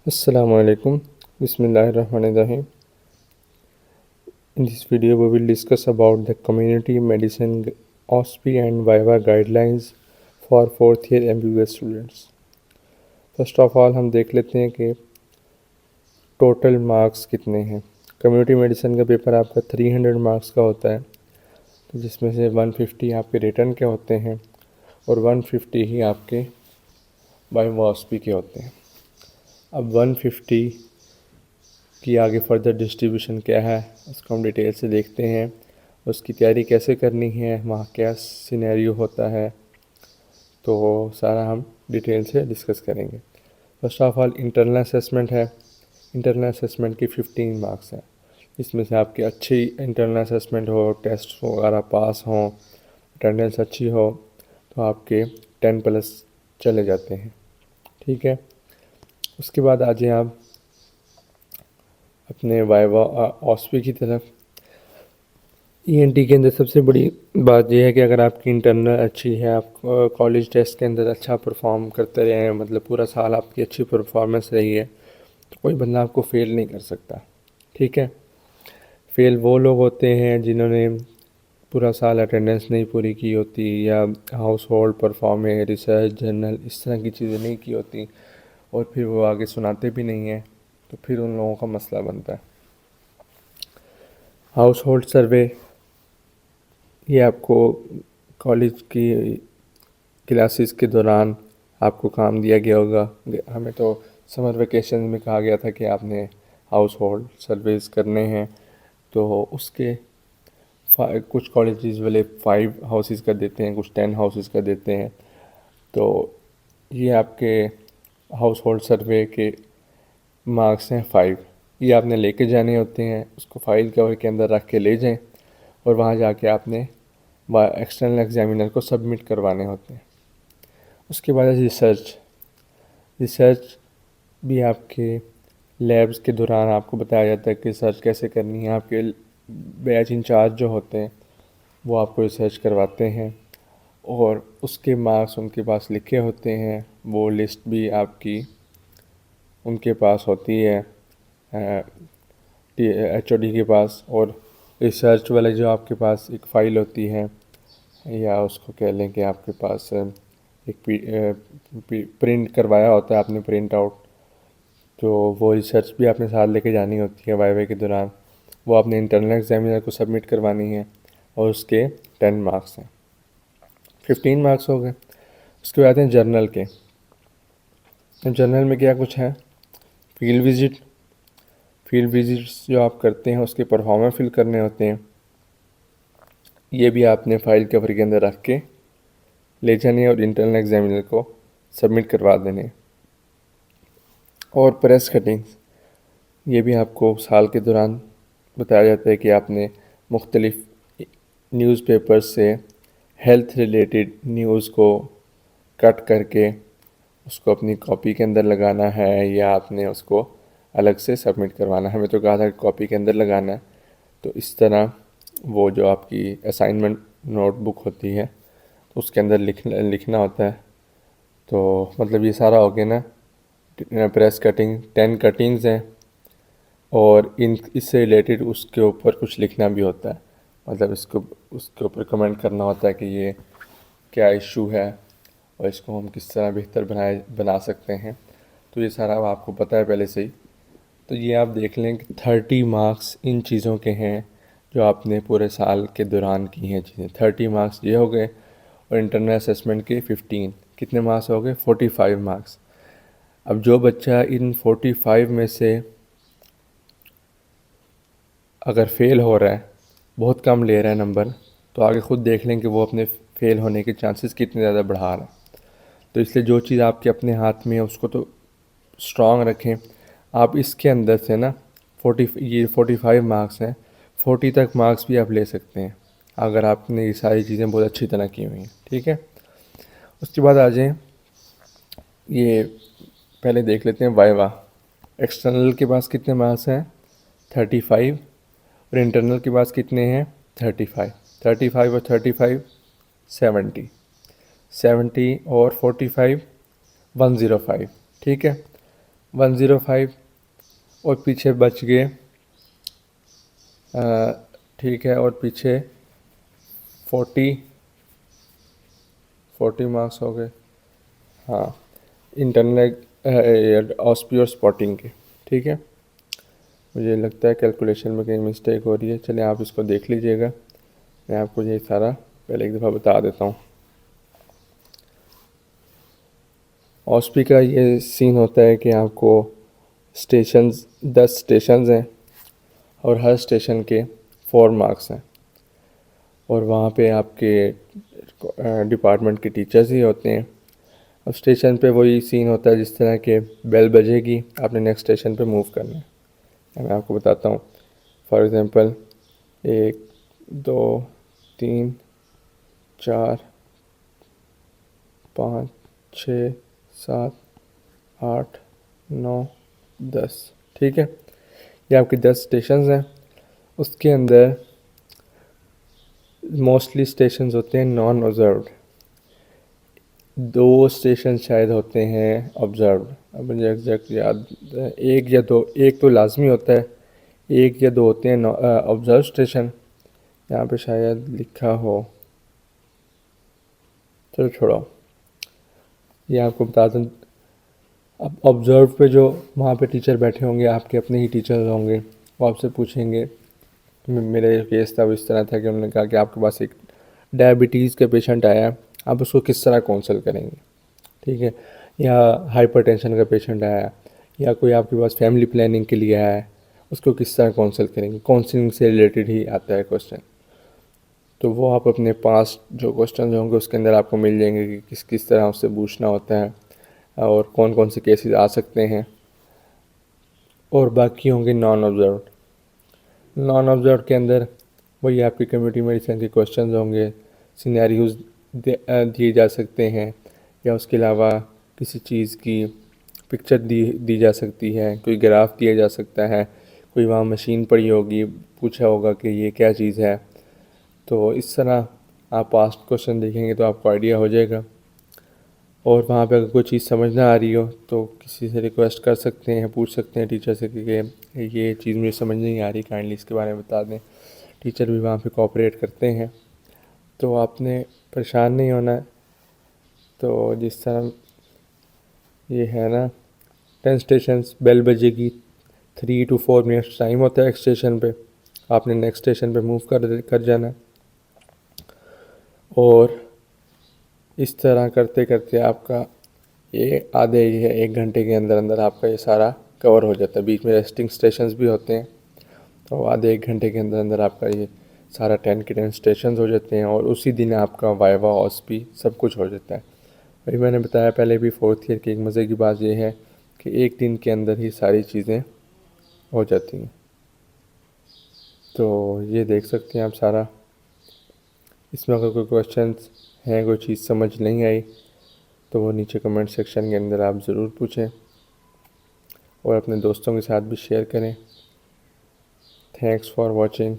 Assalamualaikum. Bismillahirrahmanirrahim. In this video, we will discuss about the community medicine OSPI and VIVA guidelines for fourth year MBBS students. First of all हम देख लेते हैं कि total marks कितने हैं। Community medicine का paper आपका 300 marks का होता है, तो जिसमें से 150 आपके रिटर्न के होते हैं और 150 ही आपके वाइवा OSPI के होते हैं। अब 150 कि आगे फर्दर डिस्ट्रीब्यूशन क्या है उसको हम डिटेल से देखते हैं, उसकी तैयारी कैसे करनी है, वहाँ क्या सिनेरियो होता है, तो सारा हम डिटेल से डिस्कस करेंगे। First of all internal assessment है। इंटरनल असेसमेंट की 15 मार्क्स हैं। इसमें से आपकी अच्छी इंटरनल असेसमेंट हो, टेस्ट वगैरह पास हों, अटेंडेंस अच्छी हो, तो आपके 10+ चले जाते हैं। ठीक है, उसके बाद आ जाए आप अपने वाइवा OSPI की तरफ। ENT के अंदर सबसे बड़ी बात यह है कि अगर आपकी इंटरनल अच्छी है, आप कॉलेज टेस्ट के अंदर अच्छा परफॉर्म करते रहे हैं, मतलब पूरा साल आपकी अच्छी परफॉर्मेंस रही है, तो कोई बंदा आपको फ़ेल नहीं कर सकता। ठीक है, फ़ेल वो लोग होते हैं जिन्होंने पूरा साल अटेंडेंस नहीं पूरी की होती, या house hold performance, research, journal, इस तरह की चीज़ें नहीं की होती, और फिर वो आगे सुनाते भी नहीं हैं, तो फिर उन लोगों का मसला बनता है। हाउस होल्ड सर्वे, ये आपको कॉलेज की क्लासेस के दौरान आपको काम दिया गया होगा। हमें तो समर वेकेशन में कहा गया था कि आपने हाउस होल्ड सर्वेस करने हैं, तो उसके कुछ कॉलेजेस वाले 5 हाउसेस का देते हैं, कुछ 10 हाउसेस का देते हैं। तो ये आपके हाउस होल्ड सर्वे के मार्क्स हैं 5। ये आपने लेके जाने होते हैं, उसको फाइल कवर के अंदर रख के ले जाएं, और वहाँ जाके आपने एक्सटर्नल एग्जामिनर को सबमिट करवाने होते हैं। उसके बाद रिसर्च। रिसर्च भी आपके लैब्स के दौरान आपको बताया जाता है कि रिसर्च कैसे करनी है। आपके बैच इंचार्ज जो होते हैं वो आपको रिसर्च करवाते हैं, और उसके मार्क्स उनके पास लिखे होते हैं। वो लिस्ट भी आपकी उनके पास होती है, HOD के पास। और रिसर्च वाले जो आपके पास एक फ़ाइल होती है, या उसको कह लें कि आपके पास एक प्रिंट करवाया होता है आपने, प्रिंट आउट, तो वो रिसर्च भी आपने साथ लेके जानी होती है वाइवा के दौरान। वो आपने इंटरनल एग्जामिनर को सबमिट करवानी है, और उसके 10 मार्क्स हैं। 15 मार्क्स हो गए। उसके बाद हैं जर्नल के। जर्नल में क्या कुछ है, फील्ड विज़िट। फील्ड विज़िट्स जो आप करते हैं उसके परफॉर्मा फिल करने होते हैं। ये भी आपने फाइल कवर के अंदर रख के ले जाने और इंटरनल एग्जामिनर को सबमिट करवा देने। और प्रेस कटिंग्स, ये भी आपको साल के दौरान बताया जाता है कि आपने मुख्तलिफ न्यूज़पेपर से हेल्थ रिलेटेड न्यूज़ को कट करके उसको अपनी कॉपी के अंदर लगाना है, या आपने उसको अलग से सबमिट करवाना है। हमें तो कहा था कि कॉपी के अंदर लगाना है, तो इस तरह वो जो आपकी असाइनमेंट नोटबुक होती है तो उसके अंदर लिखना होता है। तो मतलब ये सारा हो गया ना। प्रेस कटिंग 10 कटिंग्स हैं, और इससे रिलेटेड उसके ऊपर कुछ लिखना भी होता है, मतलब इसको उसके ऊपर कमेंट करना होता है कि ये क्या इशू है और इसको हम किस तरह बेहतर बना सकते हैं। तो ये सारा आपको पता है पहले से ही। तो ये आप देख लें कि 30 मार्क्स इन चीज़ों के हैं जो आपने पूरे साल के दौरान की हैं चीज़ें। 30 मार्क्स ये हो गए, और इंटरनल असेसमेंट के 15 कितने मार्क्स हो गए, 45 मार्क्स। अब जो बच्चा इन 45 में से अगर फ़ेल हो रहा है, बहुत कम ले रहा है नंबर, तो आगे ख़ुद देख लें कि वो अपने फ़ेल होने के चांसेस कितने ज़्यादा बढ़ा रहा है। तो इसलिए जो चीज़ आपके अपने हाथ में है उसको तो स्ट्रॉन्ग रखें। आप इसके अंदर से ना 45 मार्क्स हैं, 40 तक मार्क्स भी आप ले सकते हैं अगर आपने ये सारी चीज़ें बहुत अच्छी तरह की हुई हैं। ठीक है, उसके बाद आ जाएँ, ये पहले देख लेते हैं वाइवा। एक्सटर्नल के पास कितने मार्क्स हैं, 35, और इंटरनल के पास कितने हैं, 35। 35 और 35 70, 70 और 45 105। ठीक है, 105 और पीछे बच गए, ठीक है, और पीछे 40 मार्क्स हो गए, हाँ, इंटरनल ऑस्पी और स्पॉटिंग के। ठीक है, मुझे लगता है कैलकुलेशन में कहीं मिस्टेक हो रही है। चलिए आप इसको देख लीजिएगा, मैं आपको ये सारा पहले एक दफ़ा बता देता हूँ। ऑस्पी का ये सीन होता है कि आपको स्टेशंस 10 स्टेशंस हैं और हर स्टेशन के 4 मार्क्स हैं, और वहाँ पे आपके डिपार्टमेंट के टीचर्स ही होते हैं। अब स्टेशन पे वही सीन होता है, जिस तरह के बेल बजेगी आपने नेक्स्ट स्टेशन पे मूव करना है। मैं आपको बताता हूँ, फॉर एग्ज़ाम्पल 1 2 3 4 5 6 7 8 9 10, ठीक है, ये आपके 10 स्टेशंस हैं। उसके अंदर मोस्टली स्टेशंस होते हैं नॉन ऑब्जर्व्ड, 2 स्टेशन शायद होते हैं ऑब्जर्व्ड। अब मुझे एग्जैक्ट याद, एक या दो, एक तो लाजमी होता है, एक या दो होते हैं ऑब्जर्व स्टेशन। यहाँ पे शायद लिखा हो, चलो छोड़ो, ये आपको बता दूँ। अब ऑब्जर्व पे जो वहाँ पे टीचर बैठे होंगे, आपके अपने ही टीचर होंगे, वो आपसे पूछेंगे। मेरा जो केस था वो इस तरह था कि उन्होंने कहा कि आपके पास एक डायबिटीज़ का पेशेंट आया, आप उसको किस तरह काउंसल करेंगे, ठीक है, या हाइपरटेंशन का पेशेंट आया, या कोई आपके पास फैमिली प्लानिंग के लिए आया है, उसको किस तरह काउंसल करेंगे। काउंसलिंग से रिलेटेड ही आता है क्वेश्चन। तो वो आप अपने पास जो क्वेश्चन होंगे उसके अंदर आपको मिल जाएंगे कि किस किस तरह उससे पूछना होता है और कौन कौन से केसेस आ सकते हैं। और बाकी होंगे नॉन ऑब्जर्व। नॉन ऑब्जर्व के अंदर वही आपकी कम्युनिटी मेडिसिन के क्वेश्चन होंगे, सिनेरियोज दिए जा सकते हैं, या उसके अलावा किसी चीज़ की पिक्चर दी जा सकती है, कोई ग्राफ दिया जा सकता है, कोई वहाँ मशीन पड़ी होगी, पूछा होगा कि ये क्या चीज़ है। तो इस तरह आप पास्ट क्वेश्चन देखेंगे तो आपको आइडिया हो जाएगा। और वहाँ पे अगर कोई चीज़ समझ ना आ रही हो तो किसी से रिक्वेस्ट कर सकते हैं, पूछ सकते हैं टीचर से कि ये चीज़ मुझे समझ नहीं आ रही, काइंडली इसके बारे में बता दें। टीचर भी वहाँ पे कोऑपरेट करते हैं, तो आपने परेशान नहीं होना है। तो जिस तरह ये है ना, 10 स्टेशन, बेल बजेगी, 3 to 4 मिनट्स टाइम होता है एक स्टेशन पे, आपने नेक्स्ट स्टेशन पे मूव कर जाना है। और इस तरह करते करते आपका ये आधे या 1 घंटे के अंदर अंदर आपका ये सारा कवर हो जाता है। बीच में रेस्टिंग स्टेशंस भी होते हैं, तो आधे 1 घंटे के अंदर अंदर आपका ये सारा 10 के 10 स्टेशंस हो जाते हैं, और उसी दिन आपका वाइवा ऑस्पी सब कुछ हो जाता है। वही मैंने बताया पहले भी, 4th ईयर की एक मज़े की बात ये है कि एक दिन के अंदर ही सारी चीज़ें हो जाती हैं। तो ये देख सकते हैं आप सारा। इसमें अगर कोई क्वेश्चंस हैं, कोई चीज़ समझ नहीं आई, तो वो नीचे कमेंट सेक्शन के अंदर आप ज़रूर पूछें और अपने दोस्तों के साथ भी शेयर करें। Thanks for watching.